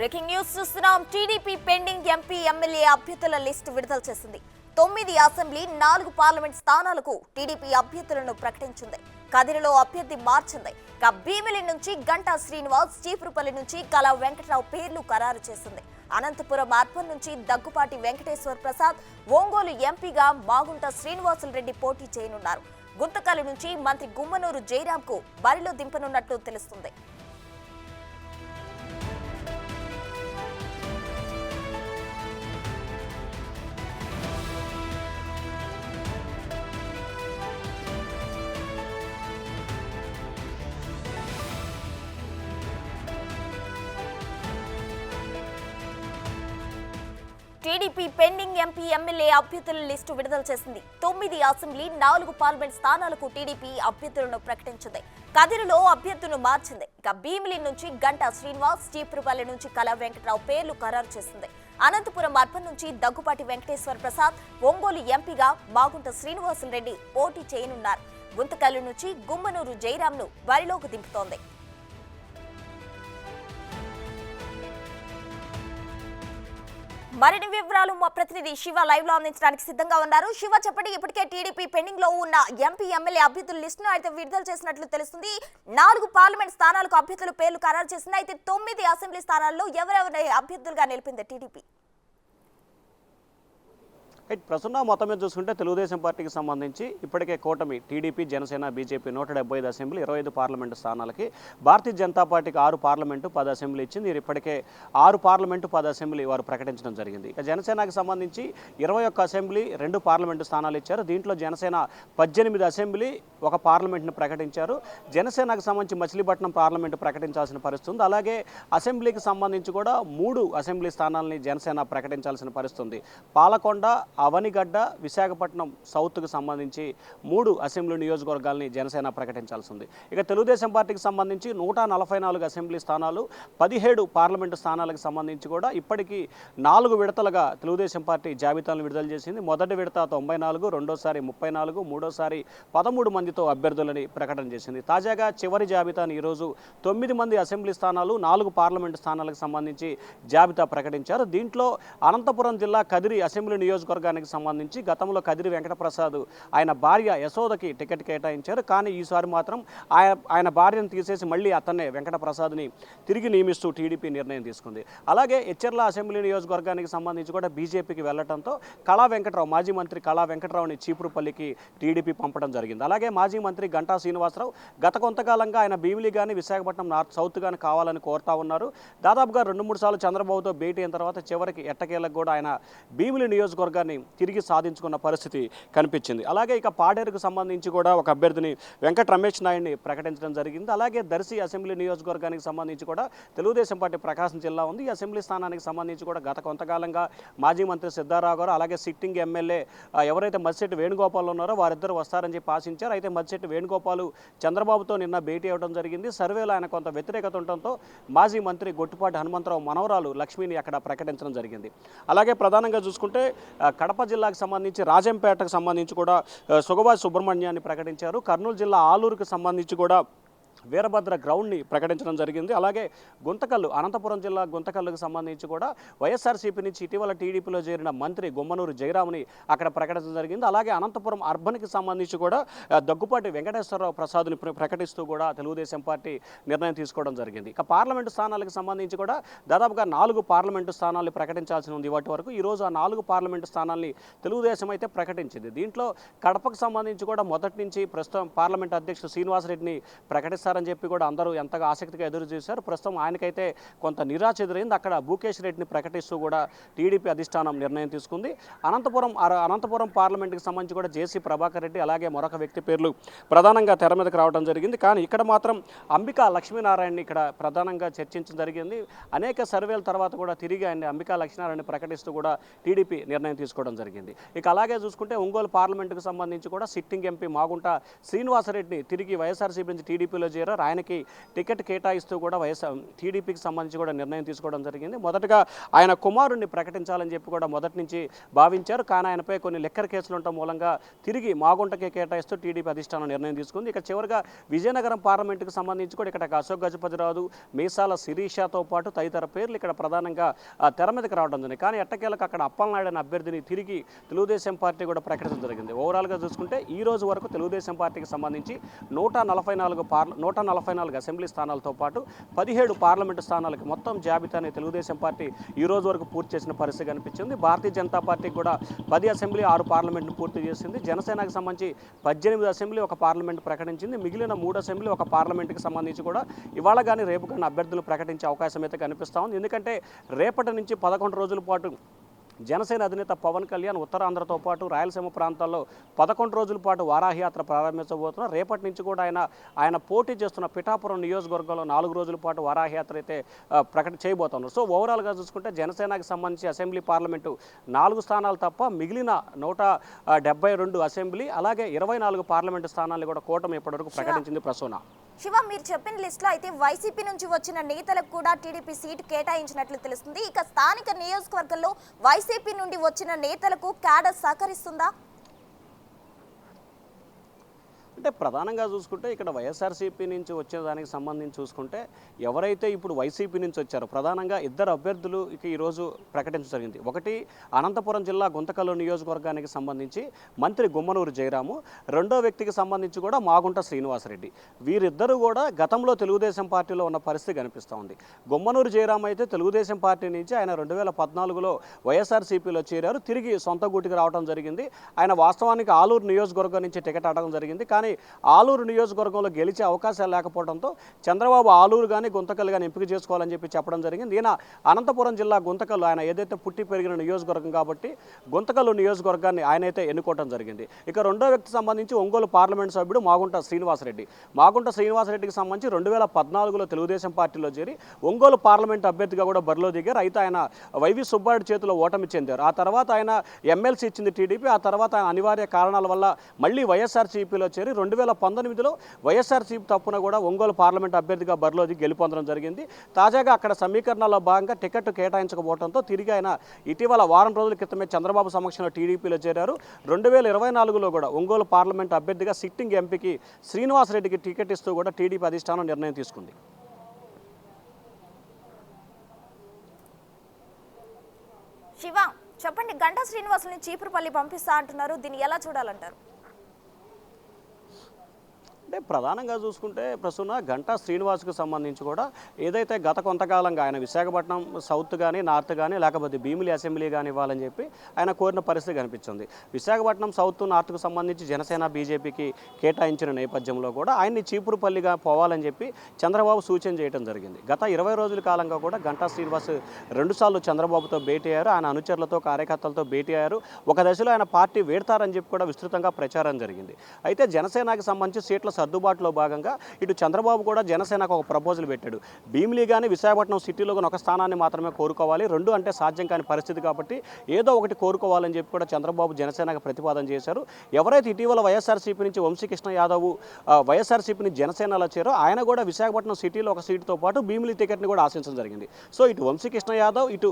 Breaking news చూస్తున్నాం. TDP pending MP MLA అభ్యర్థుల list విడుదల చేసింది. 9 అసెంబ్లీ 4 పార్లమెంట్ స్థానాలకు టీడీపీ అభ్యర్థులను ప్రకటించింది. కదిరిలో అభ్యర్థి మార్చింది. భీమిలి నుంచి గంటా శ్రీనివాస్, చీపురుపల్లి నుంచి కళా వెంకట్రావు పేర్లు ఖరారు చేసింది. అనంతపురం అర్బన్ నుంచి దగ్గుపాటి వెంకటేశ్వర ప్రసాద్, ఒంగోలు ఎంపీగా మాగుంట శ్రీనివాసులు రెడ్డి పోటీ చేయనున్నారు. గుంతకల్ నుంచి మంత్రి గుమ్మనూరు జయరాంకు బరిలో దింపనున్నట్లు తెలుస్తుంది. టీడీపీ పెండింగ్ ఎంపీ ఎమ్మెల్యే అభ్యర్థుల లిస్టు విడుదల చేసింది. 9 అసెంబ్లీ 4 పార్లమెంట్ స్థానాలకు టీడీపీ అభ్యర్థులను ప్రకటించింది. కదిరిలో అభ్యర్థులను మార్చింది. భీమిలి నుంచి గంటా శ్రీనివాస్, చీపురుపల్లి నుంచి కళా వెంకట్రావు పేర్లు ఖరారు చేసింది. అనంతపురం అర్బన్ నుంచి దగ్గుపాటి వెంకటేశ్వర ప్రసాద్, ఒంగోలు ఎంపీగా మాగుంట శ్రీనివాసులు రెడ్డి పోటీ చేయనున్నారు. గుంతకల్లు నుంచి గుమ్మనూరు జయరాంను బరిలోకి దింపుతోంది. మరిన్ని వివరాలు మా ప్రతినిధి శివ లైవ్ లో అందించడానికి సిద్ధంగా ఉన్నారు. శివ, చెప్పండి, ఇప్పటికే టీడీపీ పెండింగ్ లో ఉన్న ఎంపీ ఎమ్మెల్యే అభ్యర్థుల లిస్టును అయితే విడుదల చేసినట్లు తెలుస్తుంది. 4 పార్లమెంట్ స్థానాలకు అభ్యర్థుల పేర్లు ఖరారు చేసింది. అయితే 9 అసెంబ్లీ స్థానాల్లో ఎవరెవరి అభ్యర్థులుగా నిలిపింది టీడీపీ? ప్రస్తుతం మొత్తం మీద చూసుకుంటే తెలుగుదేశం పార్టీకి సంబంధించి ఇప్పటికే కూటమి TDP, Janasena, BJP 175 assembly, 25 parliament స్థానాలకి, భారతీయ జనతా పార్టీకి 6 పార్లమెంటు 10 అసెంబ్లీ ఇచ్చింది. ఇప్పటికే 6 పార్లమెంటు 10 అసెంబ్లీ వారు ప్రకటించడం జరిగింది. ఇక జనసేనకు సంబంధించి 21 అసెంబ్లీ 2 పార్లమెంటు స్థానాలు ఇచ్చారు. దీంట్లో జనసేన 18 అసెంబ్లీ 1 పార్లమెంట్ను ప్రకటించారు. జనసేనకు సంబంధించి మచిలీపట్నం పార్లమెంటు ప్రకటించాల్సిన పరిస్థితి ఉంది. అలాగే అసెంబ్లీకి సంబంధించి కూడా 3 అసెంబ్లీ స్థానాలని జనసేన ప్రకటించాల్సిన పరిస్థితి ఉంది. పాలకొండ, అవనిగడ్డ, విశాఖపట్నం సౌత్కు సంబంధించి 3 అసెంబ్లీ నియోజకవర్గాల్ని జనసేన ప్రకటించాల్సి ఉంది. ఇక తెలుగుదేశం పార్టీకి సంబంధించి 144 అసెంబ్లీ స్థానాలు, 17 పార్లమెంటు స్థానాలకు సంబంధించి కూడా ఇప్పటికీ 4 విడతలుగా తెలుగుదేశం పార్టీ జాబితాలను విడుదల చేసింది. మొదటి విడత 94, రెండోసారి 34, మూడోసారి 13 మందితో అభ్యర్థులని ప్రకటన చేసింది. తాజాగా చివరి జాబితాను ఈరోజు 9 మంది అసెంబ్లీ స్థానాలు, 4 పార్లమెంటు స్థానాలకు సంబంధించి జాబితా ప్రకటించారు. దీంట్లో అనంతపురం జిల్లా కదిరి అసెంబ్లీ నియోజకవర్గానికి సంబంధించి గతంలో కదిరి వెంకటప్రసాద్ ఆయన భార్య యశోదకి టికెట్ కేటాయించారు. కానీ ఈసారి మాత్రం ఆయన భార్యను తీసేసి మళ్ళీ అతన్నే వెంకటప్రసాద్ని తిరిగి నియమిస్తూ టీడీపీ నిర్ణయం తీసుకుంది. అలాగే ఎచ్చెర్ల అసెంబ్లీ నియోజకవర్గానికి సంబంధించి కూడా బీజేపీకి వెళ్లడంతో కళా వెంకట్రావు, మాజీ మంత్రి కళా వెంకట్రావుని చీపురుపల్లికి టీడీపీ పంపడం జరిగింది. అలాగే మాజీ మంత్రి గంటా శ్రీనివాసరావు గత కొంతకాలంగా ఆయన భీమిలి కానీ విశాఖపట్నం నార్త్ సౌత్ కానీ కావాలని కోరుతా ఉన్నారు. దాదాపుగా 2-3 సార్లు చంద్రబాబుతో భేటీ అయిన తర్వాత చివరికి ఎట్టకేలకు కూడా ఆయన భీమిలి నియోజకవర్గాన్ని తిరిగి సాధించుకున్న పరిస్థితి కనిపించింది. అలాగే ఇక పాడేరుకు సంబంధించి కూడా ఒక అభ్యర్థిని వెంకట రమేష్ నాయుడిని ప్రకటించడం జరిగింది. అలాగే దర్శి అసెంబ్లీ నియోజకవర్గానికి సంబంధించి కూడా తెలుగుదేశం పార్టీ ప్రకాశం జిల్లా ఉంది. ఈ అసెంబ్లీ స్థానానికి సంబంధించి కూడా గత కొంతకాలంగా మాజీ మంత్రి సిద్ధారావు గారు, అలాగే సిట్టింగ్ ఎమ్మెల్యే ఎవరైతే మద్దిశెట్టి వేణుగోపాల్ ఉన్నారో వారిద్దరు వస్తారని చెప్పి ఆశించారు. అయితే మద్దిశెట్టి వేణుగోపాల్ చంద్రబాబుతో నిన్న భేటీ అవ్వడం జరిగింది. సర్వేలో ఆయన కొంత వ్యతిరేకత ఉండటంతో మాజీ మంత్రి గొట్టిపాటి హనుమంతరావు మనవరాలు లక్ష్మిని అక్కడ ప్రకటించడం జరిగింది. అలాగే ప్రధానంగా చూసుకుంటే కడప జిల్లాకు సంబంధించి రాజంపేటకు సంబంధించి కూడా సుగవాసి సుబ్రహ్మణ్యాన్ని ప్రకటించారు. కర్నూలు జిల్లా ఆలూరుకు సంబంధించి కూడా వీరభద్ర గ్రౌండ్ని ప్రకటించడం జరిగింది. అలాగే గుంతకల్లు, అనంతపురం జిల్లా గుంతకల్లుకు సంబంధించి కూడా వైఎస్ఆర్సీపీ నుంచి ఇటీవల టీడీపీలో చేరిన మంత్రి గుమ్మనూరు జయరాంని అక్కడ ప్రకటించడం జరిగింది. అలాగే అనంతపురం అర్బన్కి సంబంధించి కూడా దగ్గుపాటి వెంకటేశ్వరరావు ప్రసాద్ని ప్రకటిస్తూ కూడా తెలుగుదేశం పార్టీ నిర్ణయం తీసుకోవడం జరిగింది. ఇక పార్లమెంటు స్థానాలకు సంబంధించి కూడా దాదాపుగా 4 పార్లమెంటు స్థానాలు ప్రకటించాల్సి ఉంది. వాటి వరకు ఈరోజు ఆ 4 పార్లమెంటు స్థానాల్ని తెలుగుదేశం అయితే ప్రకటించింది. దీంట్లో కడపకు సంబంధించి కూడా మొదటి నుంచి ప్రస్తుతం పార్లమెంటు అధ్యక్షుడు శ్రీనివాసరెడ్డిని ప్రకటిస్తారు అని చెప్పి కూడా అందరూ ఎంతగా ఆసక్తిగా ఎదురు చూశారు. ప్రస్తుతం ఆయనకైతే కొంత నిరాశ ఎదురైంది. అక్కడ భూకేష్ రెడ్డిని ప్రకటిస్తూ కూడా టీడీపీ అధిష్టానం నిర్ణయం తీసుకుంది. అనంతపురం పార్లమెంట్కి సంబంధించి కూడా జేసీ ప్రభాకర్ రెడ్డి, అలాగే మరొక వ్యక్తి పేర్లు ప్రధానంగా తెర మీదకి రావడం జరిగింది. కానీ ఇక్కడ మాత్రం అంబికా లక్ష్మీనారాయణని ఇక్కడ ప్రధానంగా చర్చించడం జరిగింది. అనేక సర్వేల తర్వాత కూడా తిరిగి ఆయన అంబికా లక్ష్మీనారాయణ ప్రకటిస్తూ కూడా టీడీపీ నిర్ణయం తీసుకోవడం జరిగింది. ఇక అలాగే చూసుకుంటే ఒంగోలు పార్లమెంటుకు సంబంధించి కూడా సిట్టింగ్ ఎంపీ మాగుంట శ్రీనివాసరెడ్డిని తిరిగి వైఎస్ఆర్సీపీ నుంచి టీడీపీలో చేరారు. ఆయనకి టికెట్ కేటాయిస్తూ కూడా టీడీపీకి సంబంధించి కూడా నిర్ణయం తీసుకోవడం జరిగింది. మొదటగా ఆయన కుమారుడిని ప్రకటించాలని చెప్పి కూడా మొదటి నుంచి భావించారు. కానీ ఆయనపై కొన్ని లెక్కర్ కేసులు ఉండటం మూలంగా తిరిగి మాగుంటకే కేటాయిస్తూ టీడీపీ అధిష్టానం నిర్ణయం తీసుకుంది. ఇక చివరిగా విజయనగరం పార్లమెంటుకు సంబంధించి కూడా ఇక్కడ అశోక్ గజపతిరాజు, మీసాల శిరీషతో పాటు తదితర పేర్లు ఇక్కడ ప్రధానంగా తెర మీదకి రావడం జరిగింది. కానీ ఎట్టకేలకు అక్కడ అప్పలనాయుడు అనే అభ్యర్థిని తిరిగి తెలుగుదేశం పార్టీ కూడా ప్రకటించడం జరిగింది. ఓవరాల్గా చూసుకుంటే ఈ రోజు వరకు తెలుగుదేశం పార్టీకి సంబంధించి 144 అసెంబ్లీ స్థానాలతో పాటు 17 పార్లమెంటు స్థానాలకు మొత్తం జాబితాని తెలుగుదేశం పార్టీ ఈ రోజు వరకు పూర్తి చేసిన పరిస్థితి కనిపించింది. భారతీయ జనతా పార్టీకి కూడా 10 అసెంబ్లీ 6 పార్లమెంటును పూర్తి చేసింది. జనసేనకు సంబంధించి 18 అసెంబ్లీ 1 పార్లమెంటు ప్రకటించింది. మిగిలిన 3 అసెంబ్లీ 1 పార్లమెంటుకి సంబంధించి కూడా ఇవాళ కానీ రేపు కానీ అభ్యర్థులు ప్రకటించే అవకాశం అయితే కనిపిస్తూ ఉంది. ఎందుకంటే రేపటి నుంచి 11 రోజుల పాటు జనసేన అధినేత పవన్ కళ్యాణ్ ఉత్తరాంధ్రతో పాటు రాయలసీమ ప్రాంతాల్లో 11 రోజుల పాటు వారాహయాత్ర ప్రారంభించబోతున్నారు. రేపటి నుంచి కూడా ఆయన పోటీ చేస్తున్న పిఠాపురం నియోజకవర్గంలో 4 రోజుల పాటు వారాహయాత్ర అయితే చేయబోతున్నారు. సో ఓవరాల్గా చూసుకుంటే జనసేనకు సంబంధించి అసెంబ్లీ పార్లమెంటు 4 స్థానాలు తప్ప మిగిలిన 172 అసెంబ్లీ అలాగే 24 పార్లమెంటు స్థానాలు కూడా కూటమి ఇప్పటివరకు ప్రకటించింది. ప్రసూన శివ, మీరు చెప్పిన లిస్టులో అయితే వైసీపీ నుంచి వచ్చిన నేతలకు కూడా టీడీపీ సీటు కేటాయించినట్లు తెలుస్తుంది. ఇక స్థానిక నియోజకవర్గంలో వైసీపీ నుండి వచ్చిన నేతలకు క్యాడర్ సహకరిస్తుందా? అంటే ప్రధానంగా చూసుకుంటే ఇక్కడ వైఎస్ఆర్సీపీ నుంచి వచ్చే దానికి సంబంధించి చూసుకుంటే ఎవరైతే ఇప్పుడు వైసీపీ నుంచి వచ్చారో ప్రధానంగా 2 అభ్యర్థులు ఇక ఈరోజు ప్రకటించడం జరిగింది. ఒకటి అనంతపురం జిల్లా గుంతకల్లు నియోజకవర్గానికి సంబంధించి మంత్రి గుమ్మనూరు జయరాము, రెండో వ్యక్తికి సంబంధించి కూడా మాగుంట శ్రీనివాసరెడ్డి. వీరిద్దరూ కూడా గతంలో తెలుగుదేశం పార్టీలో ఉన్న పరిస్థితి కనిపిస్తూ ఉంది. గుమ్మనూరు జయరాము అయితే తెలుగుదేశం పార్టీ నుంచి ఆయన 2014లో వైఎస్ఆర్సీపీలో చేరారు. తిరిగి సొంత గూటికి రావడం జరిగింది. ఆయన వాస్తవానికి ఆలూరు నియోజకవర్గం నుంచి టికెట్ అడగడం జరిగింది. కానీ ఆలూరు నియోజకవర్గంలో గెలిచే అవకాశాలు లేకపోవడంతో చంద్రబాబు ఆలూరు కానీ గుంతకల్లు కానీ ఎంపిక చేసుకోవాలని చెప్పి చెప్పడం జరిగింది. ఈయన అనంతపురం జిల్లా గుంతకల్లు ఆయన ఏదైతే పుట్టి పెరిగిన నియోజకవర్గం కాబట్టి గుంతకల్లు నియోజకవర్గాన్ని ఆయన అయితే ఎన్నుకోవడం జరిగింది. ఇక రెండో వ్యక్తి సంబంధించి ఒంగోలు పార్లమెంట్ సభ్యుడు మాగుంట శ్రీనివాసరెడ్డి. మాగుంట శ్రీనివాసరెడ్డికి సంబంధించి 2014లో తెలుగుదేశం పార్టీలో చేరి ఒంగోలు పార్లమెంట్ అభ్యర్థిగా కూడా బరిలో దిగారు. అయితే ఆయన వైవి సుబ్బారెడ్డి చేతిలో ఓటమి చెందారు. ఆ తర్వాత ఆయన ఎమ్మెల్సీ ఇచ్చింది టీడీపీ. ఆ తర్వాత ఆయన అనివార్య కారణాల వల్ల మళ్ళీ వైఎస్ఆర్సీపీలో చేరి 2019లో వైఎస్ఆర్సీపీ తప్పున కూడా ఒంగోలు పార్లమెంట్ అభ్యర్థిగా బరిలో దిగి గెలుపొందడం జరిగింది. తాజాగా అక్కడ సమీకరణలో భాగంగా టికెట్ కేటాయించకపోవడంతో తిరిగి ఆయన ఇటీవల వారం రోజుల క్రితమే చంద్రబాబు సమక్షంలో టీడీపీలో చేరారు. 2024లో కూడా ఒంగోలు పార్లమెంట్ అభ్యర్థిగా సిట్టింగ్ ఎంపీకి శ్రీనివాసరెడ్డికి టికెట్ ఇస్తూ కూడా టీడీపీ అధిష్టానం నిర్ణయం తీసుకుంది. శివ, చెప్పండి, గంటా శ్రీనివాసుల్ని చీపురుపల్లి పంపిస్తా అంటున్నారు. దీన్ని ఎలా చూడాలంటారు? అంటే ప్రధానంగా చూసుకుంటే ప్రస్తుతం గంటా శ్రీనివాస్కు సంబంధించి కూడా ఏదైతే గత కొంతకాలంగా ఆయన విశాఖపట్నం సౌత్ కానీ నార్త్ కానీ లేకపోతే భీమిలి అసెంబ్లీ కానీ ఇవ్వాలని చెప్పి ఆయన కోరిన పరిస్థితి కనిపించింది. విశాఖపట్నం సౌత్ నార్త్కు సంబంధించి జనసేన బీజేపీకి కేటాయించిన నేపథ్యంలో కూడా ఆయన్ని చీపురుపల్లిగా పోవాలని చెప్పి చంద్రబాబు సూచన చేయడం జరిగింది. గత 20 రోజుల కాలంగా కూడా గంటా శ్రీనివాస్ 2 సార్లు చంద్రబాబుతో భేటీ అయ్యారు. ఆయన అనుచరులతో కార్యకర్తలతో భేటీ అయ్యారు. ఒక దశలో ఆయన పార్టీ వేడతారని చెప్పి కూడా విస్తృతంగా ప్రచారం జరిగింది. అయితే జనసేనకు సంబంధించి సీట్ల సర్దుబాటులో భాగంగా ఇటు చంద్రబాబు కూడా జనసేనకు ఒక ప్రపోజల్ పెట్టాడు. భీమిలి కానీ విశాఖపట్నం సిటీలో కానీ ఒక స్థానాన్ని మాత్రమే కోరుకోవాలి, 2 అంటే సాధ్యం కాని పరిస్థితి కాబట్టి ఏదో ఒకటి కోరుకోవాలని చెప్పి కూడా చంద్రబాబు జనసేనకు ప్రతిపాదన చేశారు. ఎవరైతే ఇటీవల వైఎస్ఆర్సీపీ నుంచి వంశీకృష్ణ యాదవ్ వైఎస్ఆర్సీపీని జనసేనలో చేరో ఆయన కూడా విశాఖపట్నం సిటీలో ఒక సీటుతో పాటు భీమిలి టికెట్ని కూడా ఆశించడం జరిగింది. సో ఇటు వంశీకృష్ణ యాదవ్ ఇటు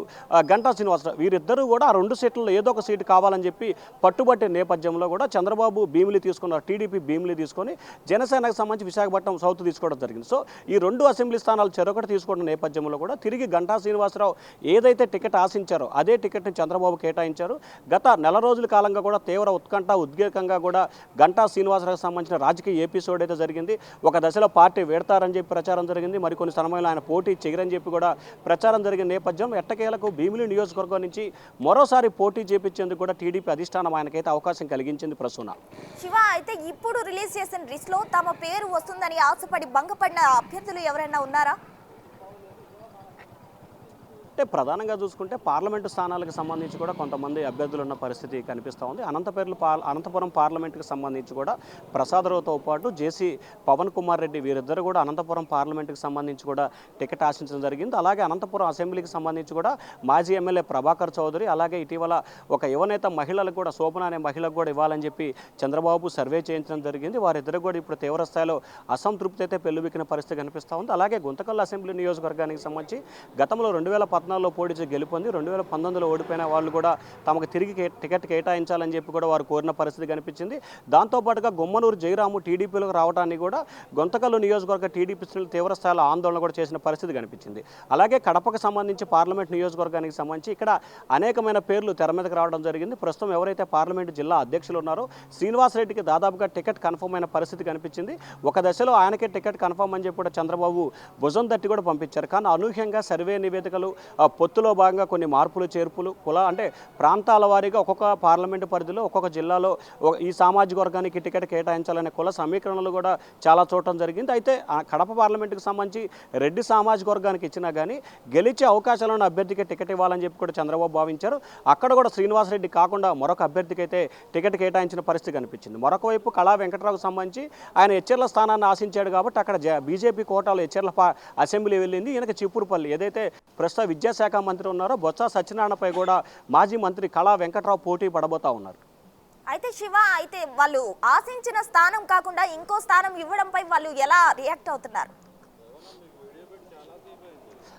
గంటా శ్రీనివాసరావు వీరిద్దరూ కూడా ఆ 2 సీట్లలో ఏదో ఒక సీటు కావాలని చెప్పి పట్టుబట్టే నేపథ్యంలో కూడా చంద్రబాబు భీమిలి తీసుకున్నారు. టీడీపీ భీమిలి తీసుకొని జనసేనకు సంబంధించి విశాఖపట్నం సౌత్ తీసుకోవడం జరిగింది. సో ఈ 2 అసెంబ్లీ స్థానాలు చెరొకటి తీసుకున్న నేపథ్యంలో కూడా తిరిగి గంటా శ్రీనివాసరావు ఏదైతే టికెట్ ఆశించారో అదే టికెట్ని చంద్రబాబు కేటాయించారు. గత నెల రోజుల కాలంగా కూడా తీవ్ర ఉత్కంఠ ఉద్వేగంగా కూడా గంటా శ్రీనివాసరావుకు సంబంధించిన రాజకీయ ఎపిసోడ్ అయితే జరిగింది. ఒక దశలో పార్టీ వేడతారని చెప్పి ప్రచారం జరిగింది. మరికొన్ని సమయంలో ఆయన పోటీ చేయరని చెప్పి కూడా ప్రచారం జరిగిన నేపథ్యం ఎట్టకేలకు భీమిలి నియోజకవర్గం నుంచి మరోసారి పోటీ చేపించేందుకు కూడా టీడీపీ అధిష్టానం ఆయనకైతే అవకాశం కలిగించింది. ప్రసూన శివ, అయితే ఇప్పుడు రిలీజ్ చేసిన లిస్టులో తమ పేరు వస్తుందని ఆశపడి భంగపడిన అభ్యర్థులు ఎవరైనా ఉన్నారా? అంటే ప్రధానంగా చూసుకుంటే పార్లమెంటు స్థానాలకు సంబంధించి కూడా కొంతమంది అభ్యర్థులు ఉన్న పరిస్థితి కనిపిస్తూ ఉంది. అనంతపురం పార్లమెంటుకు సంబంధించి కూడా ప్రసాదరావుతో పాటు జేసీ పవన్ కుమార్ రెడ్డి వీరిద్దరు కూడా అనంతపురం పార్లమెంటుకు సంబంధించి కూడా టికెట్ ఆశించడం జరిగింది. అలాగే అనంతపురం అసెంబ్లీకి సంబంధించి కూడా మాజీ ఎమ్మెల్యే ప్రభాకర్ చౌదరి, అలాగే ఇటీవల ఒక యువనేత మహిళలకు కూడా శోభన అనే మహిళకు కూడా ఇవ్వాలని చెప్పి చంద్రబాబు సర్వే చేయించడం జరిగింది. వారిద్దరు కూడా ఇప్పుడు తీవ్ర స్థాయిలో అసంతృప్తి అయితే పెల్లుబికిన పరిస్థితి కనిపిస్తూ ఉంది. అలాగే గుంతకల్ అసెంబ్లీ నియోజకవర్గానికి సంబంధించి గతంలో 2014లో పోటీ గెలుపొంది 2019లో ఓడిపోయిన వాళ్ళు కూడా తమకు తిరిగి టికెట్ కేటాయించాలని చెప్పి కూడా వారు కోరిన పరిస్థితి కనిపించింది. దాంతోపాటుగా గుమ్మనూరు జయరాము టీడీపీలోకి రావడానికి కూడా గుంతకల్ నియోజకవర్గ టీడీపీ శ్రేణులు తీవ్ర స్థాయిలో ఆందోళన కూడా చేసిన పరిస్థితి కనిపించింది. అలాగే కడపకు సంబంధించి పార్లమెంట్ నియోజకవర్గానికి సంబంధించి ఇక్కడ అనేకమైన పేర్లు తెర మీదకి రావడం జరిగింది. ప్రస్తుతం ఎవరైతే పార్లమెంటు జిల్లా అధ్యక్షులు ఉన్నారో శ్రీనివాసరెడ్డికి దాదాపుగా టికెట్ కన్ఫర్మ్ అయిన పరిస్థితి కనిపించింది. ఒక దశలో ఆయనకే టికెట్ కన్ఫర్మ్ అని చెప్పి కూడా చంద్రబాబు భుజం తట్టి కూడా పంపించారు. కానీ అనూహ్యంగా సర్వే నివేదికలు పొత్తులో భాగంగా కొన్ని మార్పులు చేర్పులు అంటే ప్రాంతాల వారీగా ఒక్కొక్క పార్లమెంటు పరిధిలో ఒక్కొక్క జిల్లాలో ఈ సామాజిక వర్గానికి టికెట్ కేటాయించాలనే కుల సమీకరణలు కూడా చాలా చూడటం జరిగింది. అయితే కడప పార్లమెంటుకు సంబంధించి రెడ్డి సామాజిక వర్గానికి ఇచ్చినా కానీ గెలిచే అవకాశాలను అభ్యర్థికి టికెట్ ఇవ్వాలని చెప్పి కూడా చంద్రబాబు భావించారు. అక్కడ కూడా శ్రీనివాసరెడ్డి కాకుండా మరొక అభ్యర్థికి అయితే టికెట్ కేటాయించిన పరిస్థితి కనిపించింది. మరొక వైపు కళా వెంకటరావుకు సంబంధించి ఆయన ఎచ్చెర్ల స్థానాన్ని ఆశించాడు కాబట్టి అక్కడ బీజేపీ కోటాలో ఎచ్చెర్ల అసెంబ్లీ వెళ్ళింది. ఈయనకి చిప్పురుపల్లి ఏదైతే ప్రస్తుత విద్యాశాఖ మంత్రి ఉన్నారో బొత్స సత్యనారాయణపై కూడా మాజీ మంత్రి కళా వెంకటరావు పోటీ పడబోతా ఉన్నారు. అయితే శివ, అయితే వాళ్ళు ఆశించిన స్థానం కాకుండా ఇంకో స్థానం ఇవ్వడంపై వాళ్ళు ఎలా రియాక్ట్ అవుతున్నారు?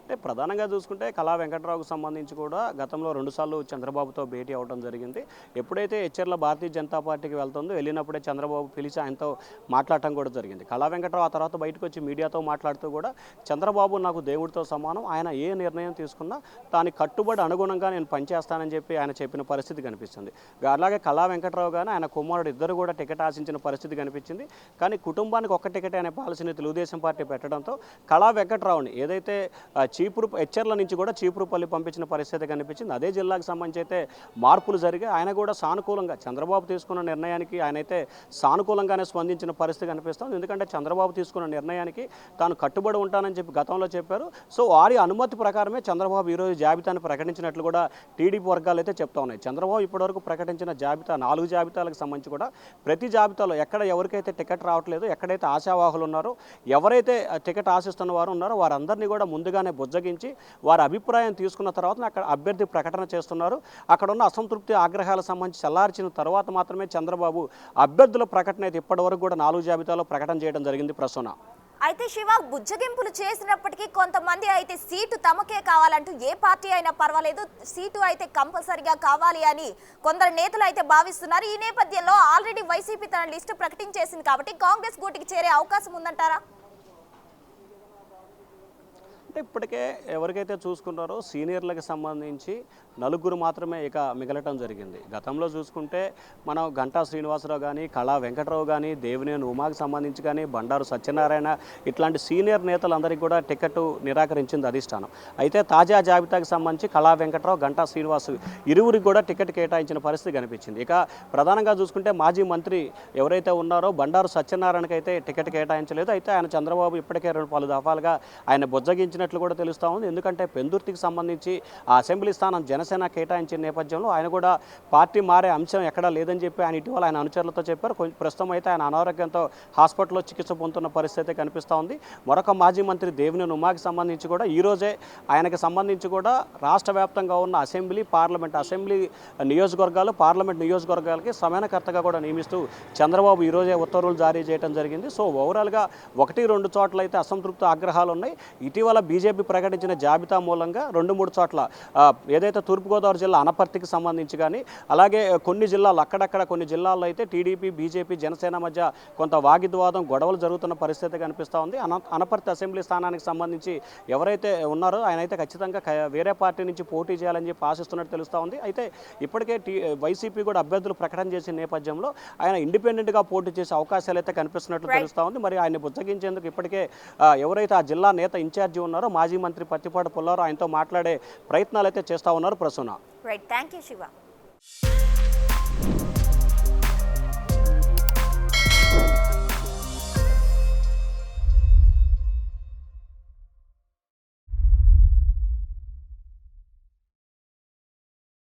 అంటే ప్రధానంగా చూసుకుంటే కళా వెంకటరావుకు సంబంధించి కూడా గతంలో 2 సార్లు చంద్రబాబుతో భేటీ అవ్వడం జరిగింది. ఎప్పుడైతే ఎచ్చెర్ల భారతీయ జనతా పార్టీకి వెళ్తుందో వెళ్ళినప్పుడే చంద్రబాబు పిలిచి ఆయనతో మాట్లాడటం కూడా జరిగింది. కళా వెంకటరావు ఆ తర్వాత బయటకు వచ్చి మీడియాతో మాట్లాడుతూ కూడా చంద్రబాబు నాకు దేవుడితో సమానం, ఆయన ఏ నిర్ణయం తీసుకున్నా దానికి కట్టుబడి అనుగుణంగా నేను పనిచేస్తానని చెప్పి ఆయన చెప్పిన పరిస్థితి కనిపిస్తుంది. అలాగే కళా వెంకటరావు కానీ ఆయన కుమారుడు ఇద్దరు కూడా టికెట్ ఆశించిన పరిస్థితి కనిపించింది. కానీ కుటుంబానికి ఒక్క టికెట్ అనే పాలసీని తెలుగుదేశం పార్టీ పెట్టడంతో కళా వెంకటరావుని ఏదైతే ఎచ్చెర్ల నుంచి కూడా చీపురుపల్లి పంపించిన పరిస్థితి కనిపించింది. అదే జిల్లాకు సంబంధించి అయితే మార్పులు జరిగి ఆయన కూడా సానుకూలంగా చంద్రబాబు తీసుకున్న నిర్ణయానికి ఆయనైతే సానుకూలంగానే స్పందించిన పరిస్థితి కనిపిస్తుంది. ఎందుకంటే చంద్రబాబు తీసుకున్న నిర్ణయానికి తాను కట్టుబడి ఉంటానని చెప్పి గతంలో చెప్పారు. సో వారి అనుమతి ప్రకారమే చంద్రబాబు ఈరోజు జాబితాను ప్రకటించినట్లు కూడా టీడీపీ వర్గాలు అయితే చెప్తా ఉన్నాయి. చంద్రబాబు ఇప్పటివరకు ప్రకటించిన జాబితా 4 జాబితాలకు సంబంధించి కూడా ప్రతి జాబితాలో ఎక్కడ ఎవరికైతే టికెట్ రావట్లేదు, ఎక్కడైతే ఆశావాహులు ఉన్నారో, ఎవరైతే టికెట్ ఆశిస్తున్న వారు ఉన్నారో వారందరినీ కూడా ముందుగానే బుజ్జగించి వారి అభిప్రాయం తీసుకున్న తర్వాత అక్కడ అభ్యర్థి ప్రకటన చేస్తున్నారు. అక్కడ ఉన్న అసంతృప్తి ఆగ్రహాలకు సంబంధించి చల్లార్చిన తర్వాత మాత్రమే చంద్రబాబు అభ్యర్థుల ప్రకటన అయితే ఇప్పటివరకు కూడా 4 జాబితాలో ప్రకటన చేయడం జరిగింది. ప్రసన్న, అయితే శివ, బుజ్జగింపులు చేసినప్పటికీ కొంతమంది అయితే సీటు తమకే కావాలంటూ ఏ పార్టీ అయినా పర్వాలేదు, సీటు అయితే కంపల్సరిగా కావాలి అని కొందరు నేతలు అయితే భావిస్తున్నారు. ఈ నేపథ్యంలో ఆల్రెడీ వైసీపీ తన లిస్టు ప్రకటించేసింది కాబట్టి కాంగ్రెస్ గూటికి చేరే అవకాశం ఉందంటారా? అంటే ఇప్పటికే ఎవరికైతే చూసుకున్నారో సీనియర్లకు సంబంధించి 4 మాత్రమే ఇక మిగలటం జరిగింది. గతంలో చూసుకుంటే మనం గంటా శ్రీనివాసరావు కానీ, కళా వెంకటరావు కానీ, దేవినేని ఉమాకి సంబంధించి కానీ, బండారు సత్యనారాయణ ఇట్లాంటి సీనియర్ నేతలందరికీ కూడా టికెట్ నిరాకరించింది అధిష్టానం. అయితే తాజా జాబితాకి సంబంధించి కళా వెంకటరావు, గంటా శ్రీనివాసు ఇరువురికి కూడా టికెట్ కేటాయించిన పరిస్థితి కనిపించింది. ఇక ప్రధానంగా చూసుకుంటే మాజీ మంత్రి ఎవరైతే ఉన్నారో బండారు సత్యనారాయణకి అయితే టికెట్ కేటాయించలేదు. అయితే ఆయన చంద్రబాబు ఇప్పటికే పలు దఫాలుగా ఆయన బుజ్జగించిన కూడా తెలుస్తూ ఉంది. ఎందుకంటే పెందుర్తికి సంబంధించి ఆ అసెంబ్లీ స్థానం జనసేన కేటాయించిన నేపథ్యంలో ఆయన కూడా పార్టీ మారే అంశం ఎక్కడా లేదని చెప్పి ఆయన ఇటీవల ఆయన అనుచరులతో చెప్పారు. ప్రస్తుతం అయితే ఆయన అనారోగ్యంతో హాస్పిటల్లో చికిత్స పొందుతున్న పరిస్థితి కనిపిస్తూ ఉంది. మరొక మాజీ మంత్రి దేవినేని ఉమాకి సంబంధించి కూడా ఈరోజే ఆయనకి సంబంధించి కూడా రాష్ట్ర వ్యాప్తంగా ఉన్న అసెంబ్లీ నియోజకవర్గాలు పార్లమెంట్ నియోజకవర్గాలకి సమన్వయకర్తగా కూడా నియమిస్తూ చంద్రబాబు ఈరోజే ఉత్తర్వులు జారీ చేయడం జరిగింది. సో ఓవరాల్గా 1-2 చోట్ల అయితే అసంతృప్తి ఆగ్రహాలు ఉన్నాయి. ఇటీవల బీజేపీ ప్రకటించిన జాబితా మూలంగా 2-3 చోట్ల ఏదైతే తూర్పుగోదావరి జిల్లా అనపర్తికి సంబంధించి కానీ, అలాగే కొన్ని జిల్లాలు అక్కడక్కడ కొన్ని జిల్లాల్లో అయితే టీడీపీ, బీజేపీ, జనసేన మధ్య కొంత వాగ్వివాదం గొడవలు జరుగుతున్న పరిస్థితి కనిపిస్తూ ఉంది. అనపర్తి అసెంబ్లీ స్థానానికి సంబంధించి ఎవరైతే ఉన్నారో ఆయన అయితే ఖచ్చితంగా వేరే పార్టీ నుంచి పోటీ చేయాలని చెప్పి ఆశిస్తున్నట్టు తెలుస్తూ ఉంది. అయితే ఇప్పటికే వైసీపీ కూడా అభ్యర్థులు ప్రకటన చేసిన నేపథ్యంలో ఆయన ఇండిపెండెంట్గా పోటీ చేసే అవకాశాలు అయితే కనిపిస్తున్నట్లు తెలుస్తూ ఉంది. మరి ఆయన బుజ్జగించేందుకు ఇప్పటికే ఎవరైతే ఆ జిల్లా నేత ఇన్ఛార్జి ఉన్నారో మాజీ మంత్రి పత్తిపాటి పుల్లారావు ఆయనతో మాట్లాడే ప్రయత్నాలు అయితే చేస్తూ ఉన్నారు. Prasanna, right, thank you Shiva.